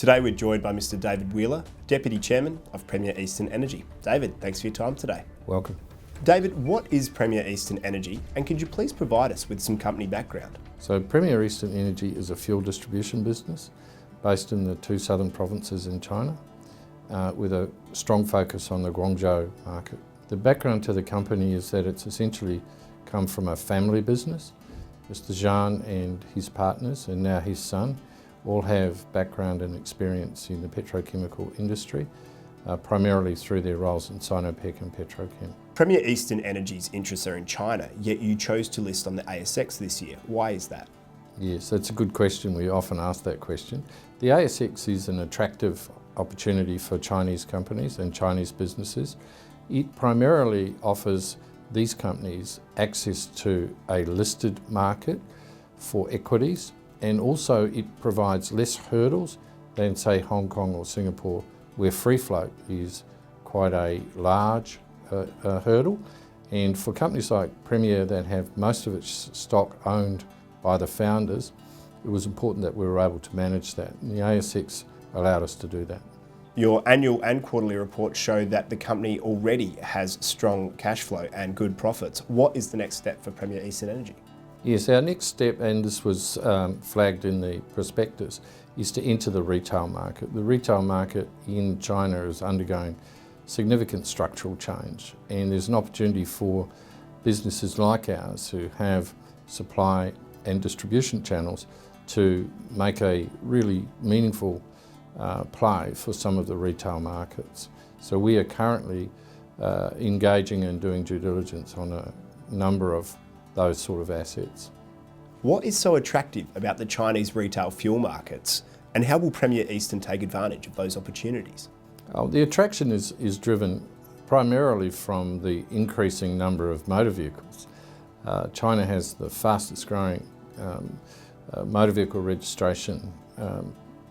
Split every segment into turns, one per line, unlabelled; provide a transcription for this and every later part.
Today we're joined by Mr. David Wheeler, Deputy Chairman of Premier Eastern Energy. David, thanks for your time today.
Welcome.
David, what is Premier Eastern Energy, and could you please provide us with some company background?
So Premier Eastern Energy is a fuel distribution business based in the two southern provinces in China with a strong focus on the Guangdong market. The background to the company is that it's essentially come from a family business. Mr. Zhang and his partners, and now his son, all have background and experience in the petrochemical industry, primarily through their roles in Sinopec and Petrochem.
Premier Eastern Energy's interests are in China, yet you chose to list on the ASX this year. Why is that?
Yes, that's a good question. We often ask that question. The ASX is an attractive opportunity for Chinese companies and Chinese businesses. It primarily offers these companies access to a listed market for equities, and also it provides less hurdles than, say, Hong Kong or Singapore, where free float is quite a large hurdle. And for companies like Premier that have most of its stock owned by the founders, it was important that we were able to manage that. And the ASX allowed us to do that.
Your annual and quarterly reports show that the company already has strong cash flow and good profits. What is the next step for Premier Eastern Energy?
Yes, our next step, and this was flagged in the prospectus, is to enter the retail market. The retail market in China is undergoing significant structural change, and there's an opportunity for businesses like ours who have supply and distribution channels to make a really meaningful play for some of the retail markets. So we are currently engaging and doing due diligence on a number of those sort of assets.
What is so attractive about the Chinese retail fuel markets, and how will Premier Eastern take advantage of those opportunities?
The attraction is driven primarily from the increasing number of motor vehicles. China has the fastest growing motor vehicle registration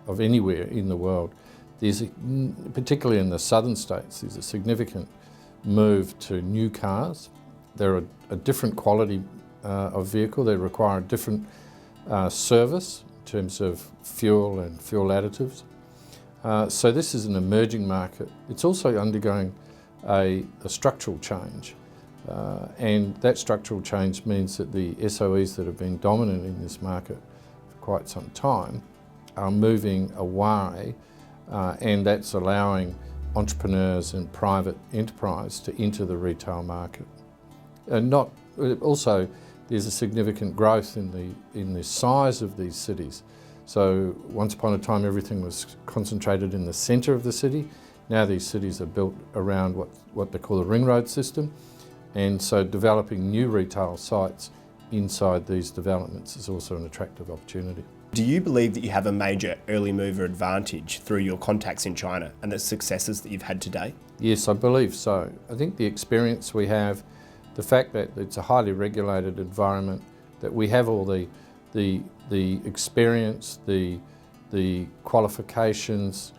of anywhere in the world. Particularly in the southern states, there's a significant move to new cars. They're a different quality of vehicle. They require a different service in terms of fuel and fuel additives. So this is an emerging market. It's also undergoing a structural change. And that structural change means that the SOEs that have been dominant in this market for quite some time are moving away, and that's allowing entrepreneurs and private enterprise to enter the retail market. And also there's a significant growth in the size of these cities. So once upon a time everything was concentrated in the centre of the city. Now these cities are built around what they call the ring road system, and so developing new retail sites inside these developments is also an attractive opportunity.
Do you believe that you have a major early mover advantage through your contacts in China and the successes that you've had today?
Yes, I believe so. I think the experience we have, the fact that it's a highly regulated environment, that we have all the experience, the qualifications,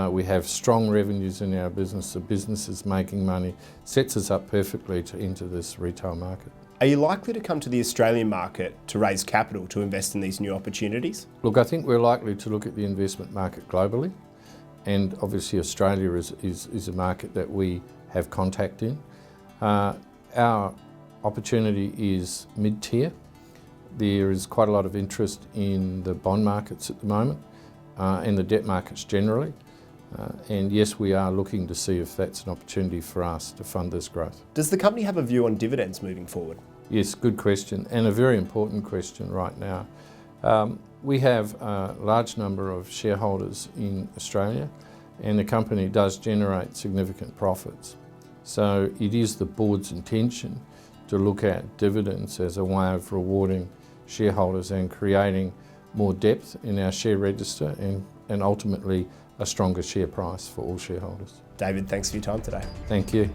we have strong revenues in our business, the business is making money, sets us up perfectly to enter this retail market.
Are you likely to come to the Australian market to raise capital to invest in these new opportunities?
Look, I think we're likely to look at the investment market globally, and obviously Australia is a market that we have contact in. Our opportunity is mid-tier. There is quite a lot of interest in the bond markets at the moment and the debt markets generally. And yes, we are looking to see if that's an opportunity for us to fund this growth.
Does the company have a view on dividends moving forward?
Yes, good question, and a very important question right now. We have a large number of shareholders in Australia, and the company does generate significant profits. So it is the board's intention to look at dividends as a way of rewarding shareholders and creating more depth in our share register and ultimately a stronger share price for all shareholders.
David, thanks for your time today.
Thank you.